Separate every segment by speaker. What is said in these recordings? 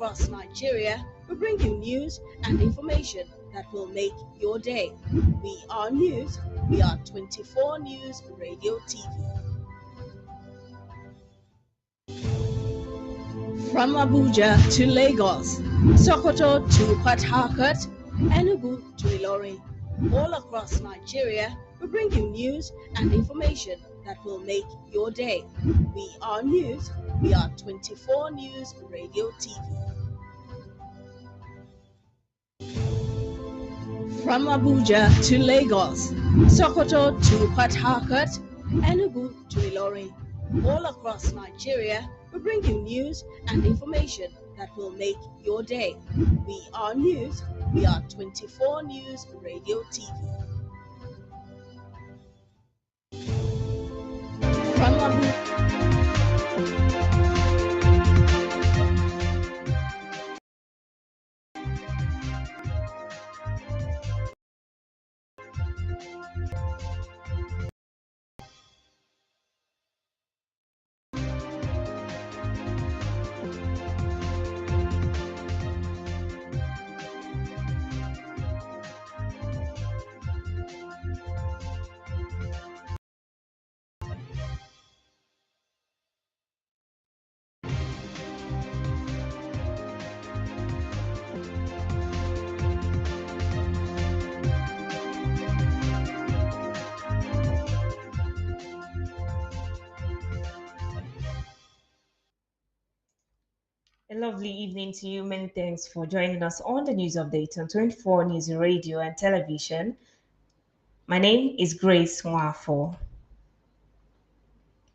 Speaker 1: across Nigeria, we bring you news and information that will make your day. We are news. We are 24 News Radio TV. From Abuja to Lagos, Sokoto to Port Harcourt, Enugu to Ilorin, all across Nigeria, we bring you news and information that will make your day. We are news. We are 24 News Radio TV. From Abuja to Lagos, Sokoto to Port Harcourt, Enugu to Ilorin, all across Nigeria, we bring you news and information that will make your day. We are news. We are 24 News Radio TV. From
Speaker 2: A lovely evening to you. Many thanks for joining us on the news update on 24 News Radio and Television. My name is Grace Nwafo.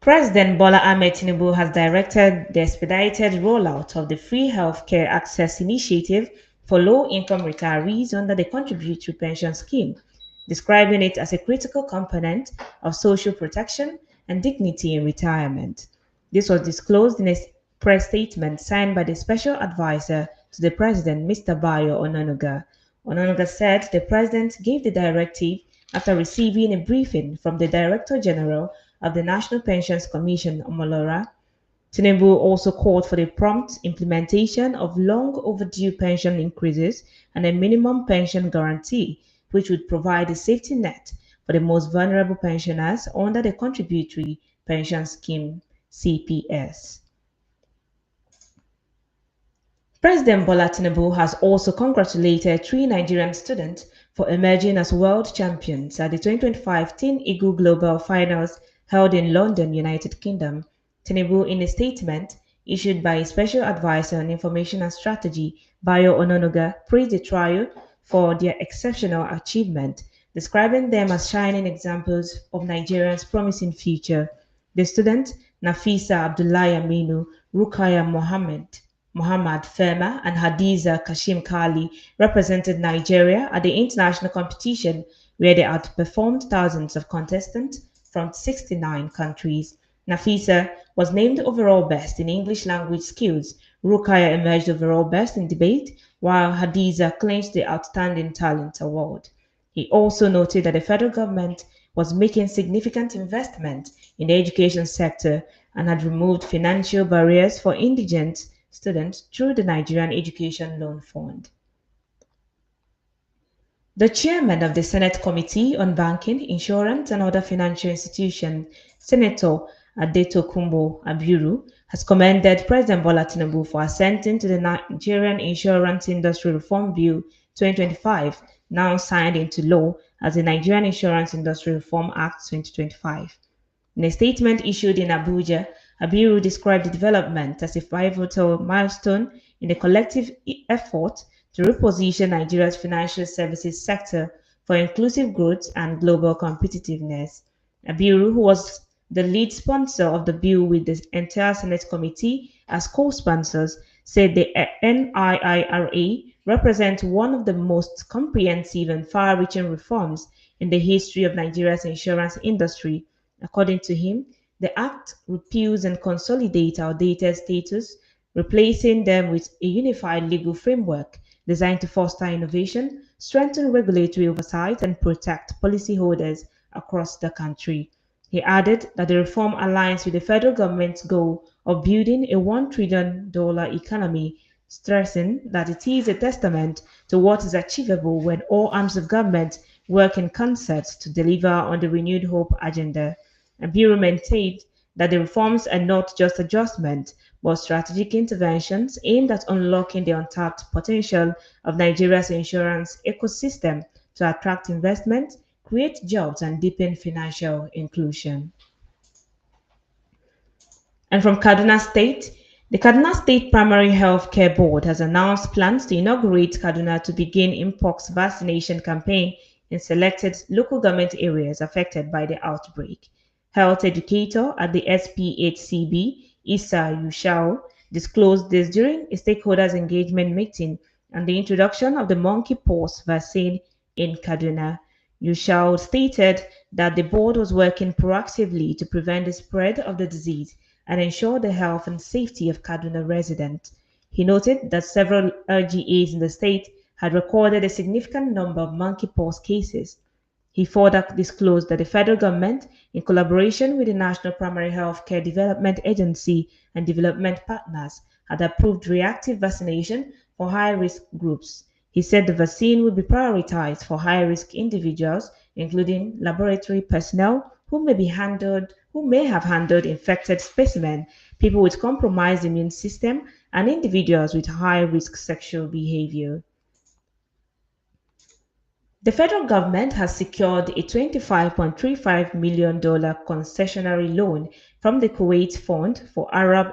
Speaker 2: President Bola Ahmed Tinubu has directed the expedited rollout of the Free Healthcare Access Initiative for low-income retirees under the Contributory Pension Scheme, describing it as a critical component of social protection and dignity in retirement. This was disclosed in a press statement signed by the Special Advisor to the President, Mr. Bayo Onanuga. Onanuga said the President gave the directive after receiving a briefing from the Director General of the National Pensions Commission, Omolora. Tinubu also called for the prompt implementation of long overdue pension increases and a minimum pension guarantee, which would provide a safety net for the most vulnerable pensioners under the Contributory Pension Scheme, CPS. President Bola Tinubu has also congratulated 3 Nigerian students for emerging as world champions at the 2025 Teen Eagle Global Finals held in London, United Kingdom. Tinubu, in a statement issued by his Special Advisor on Information and Strategy, Bayo Onanuga, praised the trio for their exceptional achievement, describing them as shining examples of Nigeria's promising future. The students, Nafisa Abdullahi Aminu, Rukaya Muhammad Ferma, and Hadiza Kashim Kali represented Nigeria at the international competition, where they outperformed thousands of contestants from 69 countries. Nafisa was named overall best in English language skills. Rukaya emerged overall best in debate, while Hadiza clinched the Outstanding Talent Award. He also noted that the federal government was making significant investment in the education sector and had removed financial barriers for indigent students through the Nigerian Education Loan Fund. The chairman of the Senate Committee on Banking, Insurance and Other Financial Institutions, Senator Adetokunbo Abiru, has commended President Bola Tinubu for assenting to the Nigerian Insurance Industry Reform Bill 2025, now signed into law as the Nigerian Insurance Industry Reform Act 2025. In a statement issued in Abuja, Abiru described the development as a pivotal milestone in the collective effort to reposition Nigeria's financial services sector for inclusive growth and global competitiveness. Abiru, who was the lead sponsor of the bill with the entire Senate Committee as co-sponsors, said the NIIRA represents one of the most comprehensive and far-reaching reforms in the history of Nigeria's insurance industry. According to him, the Act repeals and consolidates outdated status, replacing them with a unified legal framework designed to foster innovation, strengthen regulatory oversight, and protect policyholders across the country. He added that the reform aligns with the federal government's goal of building a $1 trillion economy, stressing that it is a testament to what is achievable when all arms of government work in concert to deliver on the renewed hope agenda. And Bureau maintained that the reforms are not just adjustments, but strategic interventions aimed at unlocking the untapped potential of Nigeria's insurance ecosystem to attract investment, create jobs, and deepen financial inclusion. And from Kaduna State, the Kaduna State Primary Health Care Board has announced plans to inaugurate Kaduna to begin mpox vaccination campaign in selected local government areas affected by the outbreak. Health educator at the SPHCB, Issa Yushao, disclosed this during a stakeholders engagement meeting and the introduction of the monkeypox vaccine in Kaduna. Yushao stated that the board was working proactively to prevent the spread of the disease and ensure the health and safety of Kaduna residents. He noted that several RGAs in the state had recorded a significant number of monkeypox cases. He further disclosed that the federal government, in collaboration with the National Primary Health Care Development Agency and development partners, had approved reactive vaccination for high-risk groups. He said the vaccine would be prioritized for high-risk individuals, including laboratory personnel who may have handled infected specimens, people with compromised immune system, and individuals with high-risk sexual behavior. The federal government has secured a $25.35 million concessionary loan from the Kuwait Fund for Arab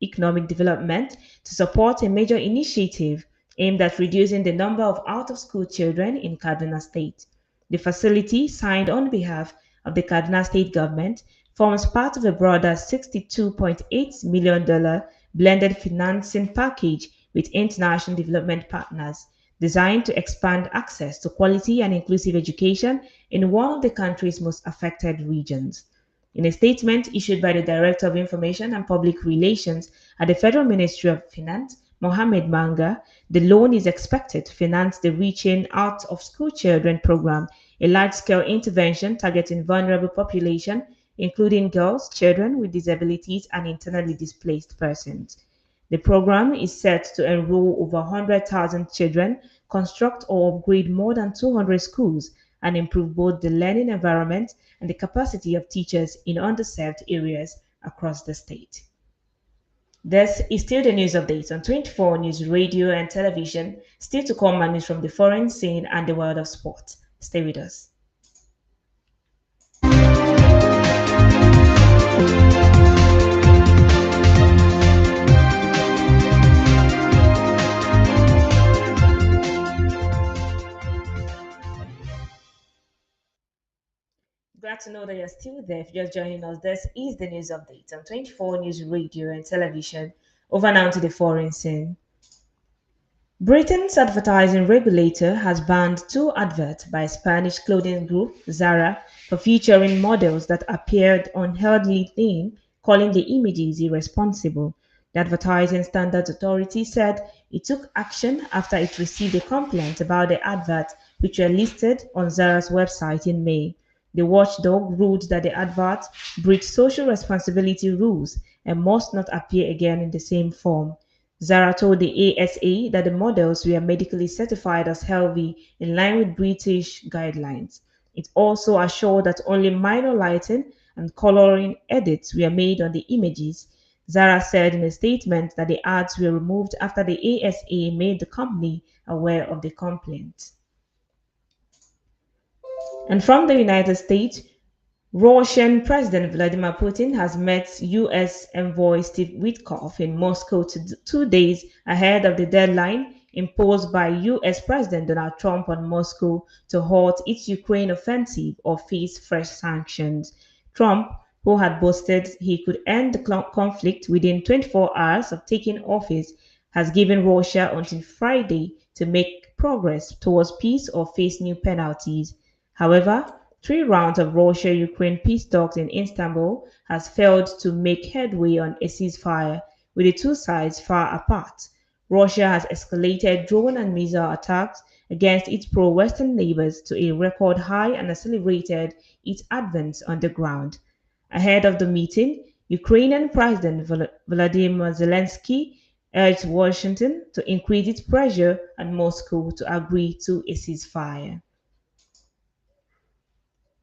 Speaker 2: Economic Development to support a major initiative aimed at reducing the number of out-of-school children in Kaduna State. The facility, signed on behalf of the Kaduna State government, forms part of a broader $62.8 million blended financing package with international development partners, designed to expand access to quality and inclusive education in one of the country's most affected regions. In a statement issued by the Director of Information and Public Relations at the Federal Ministry of Finance, Mohammed Manga, the loan is expected to finance the Reaching Out of School Children program, a large-scale intervention targeting vulnerable population, including girls, children with disabilities, and internally displaced persons. The program is set to enroll over 100,000 children, construct or upgrade more than 200 schools, and improve both the learning environment and the capacity of teachers in underserved areas across the state. This is still the news update on 24 News Radio and Television. Still to come news from the foreign scene and the world of sport. Stay with us. Glad to know that you're still there. If you're just joining us, this is the news update on 24 News Radio and Television. Over now to the foreign scene. Britain's advertising regulator has banned two adverts by Spanish clothing group Zara for featuring models that appeared unhealthily thin, calling the images irresponsible. The Advertising Standards Authority said it took action after it received a complaint about the adverts, which were listed on Zara's website in May. The watchdog ruled that the adverts breach social responsibility rules and must not appear again in the same form. Zara told the ASA that the models were medically certified as healthy in line with British guidelines. It also assured that only minor lighting and coloring edits were made on the images. Zara said in a statement that the ads were removed after the ASA made the company aware of the complaint. And from the United States, Russian President Vladimir Putin has met U.S. envoy Steve Witkoff in Moscow 2 days ahead of the deadline imposed by U.S. President Donald Trump on Moscow to halt its Ukraine offensive or face fresh sanctions. Trump, who had boasted he could end the conflict within 24 hours of taking office, has given Russia until Friday to make progress towards peace or face new penalties. However, 3 rounds of Russia-Ukraine peace talks in Istanbul has failed to make headway on a ceasefire, with the two sides far apart. Russia has escalated drone and missile attacks against its pro-Western neighbors to a record high and accelerated its advance on the ground. Ahead of the meeting, Ukrainian President Volodymyr Zelensky urged Washington to increase its pressure on Moscow to agree to a ceasefire.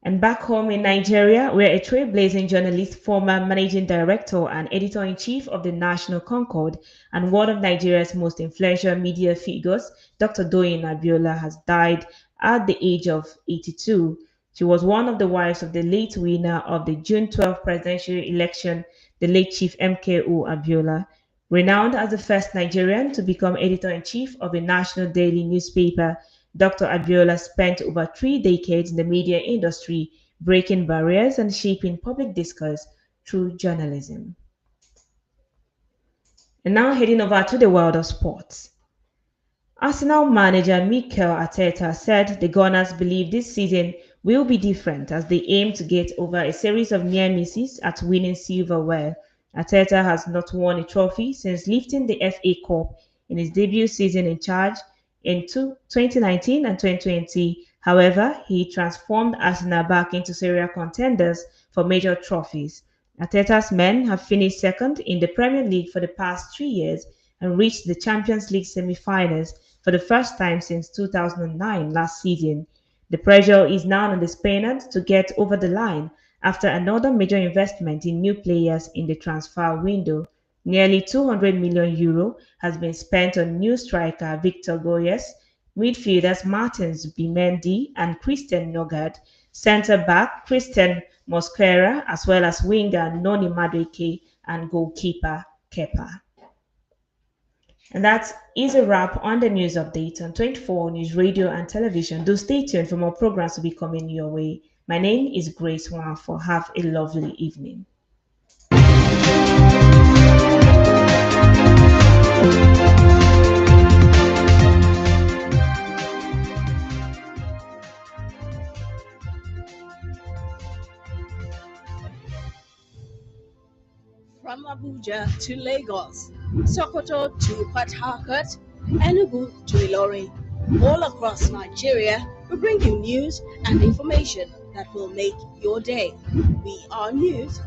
Speaker 2: And back home in Nigeria, where a trailblazing journalist, former managing director, and editor in chief of the National Concord, and one of Nigeria's most influential media figures, Dr. Doyin Abiola, has died at the age of 82. She was one of the wives of the late winner of the June 12 presidential election, the late Chief MKO Abiola. Renowned as the first Nigerian to become editor in chief of a national daily newspaper, Dr. Abiola spent over 3 decades in the media industry, breaking barriers and shaping public discourse through journalism. And now heading over to the world of sports. Arsenal manager Mikel Arteta said the Gunners believe this season will be different as they aim to get over a series of near misses at winning silverware. Arteta has not won a trophy since lifting the FA Cup in his debut season in charge in 2019 and 2020. However, he transformed Arsenal back into serial contenders for major trophies. Arteta's men have finished second in the Premier League for the past 3 years and reached the Champions League semi-finals for the first time since 2009 last season. The pressure is now on the Spaniards to get over the line after another major investment in new players in the transfer window. Nearly €200 million has been spent on new striker Victor Goyes, midfielders Martins Bimendi and Christian Nogard, centre-back Christian Mosquera, as well as winger Noni Madueke and goalkeeper Kepa. And that is a wrap on the news update on 24 News Radio and Television. Do stay tuned for more programs to be coming your way. My name is Grace Wanfo. Have a lovely evening.
Speaker 1: From Abuja to Lagos, Sokoto to Port Harcourt, Enugu to Ilorin, all across Nigeria, we bring you news and information that will make your day. We are News